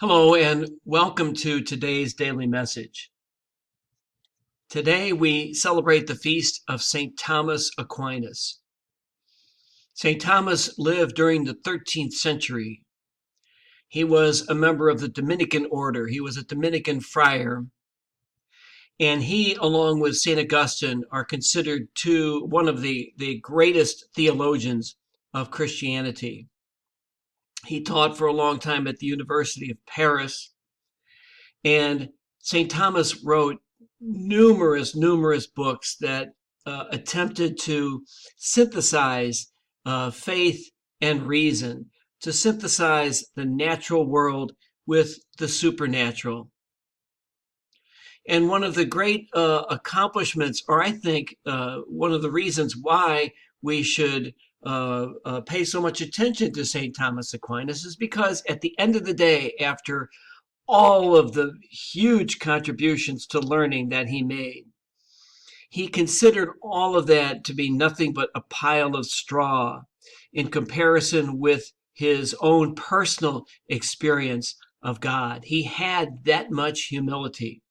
Hello, and welcome to today's daily message. Today we celebrate the feast of St. Thomas Aquinas. St. Thomas lived during the 13th century. He was a member of the Dominican order. He was a Dominican friar. And he, along with St. Augustine, are considered one of the greatest theologians of Christianity. He taught for a long time at the University of Paris. And St. Thomas wrote numerous books that attempted to synthesize faith and reason, to synthesize the natural world with the supernatural. And one of the great accomplishments, or I think one of the reasons why we should pay so much attention to St. Thomas Aquinas is because at the end of the day, after all of the huge contributions to learning that he made, he considered all of that to be nothing but a pile of straw in comparison with his own personal experience of God. He had that much humility.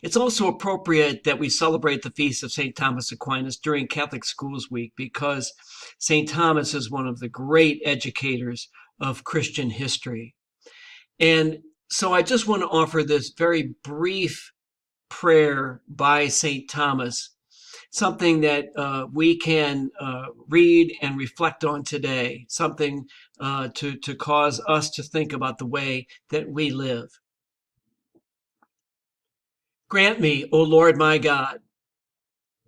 It's also appropriate that we celebrate the feast of St. Thomas Aquinas during Catholic Schools Week because St. Thomas is one of the great educators of Christian history. And so I just want to offer this very brief prayer by St. Thomas, something that we can read and reflect on today, something to cause us to think about the way that we live. Grant me, O Lord my God,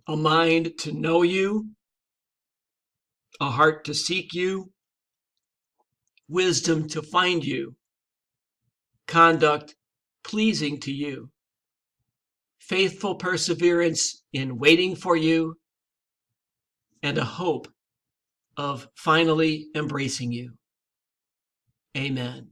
a mind to know you, a heart to seek you, wisdom to find you, conduct pleasing to you, faithful perseverance in waiting for you, and a hope of finally embracing you. Amen.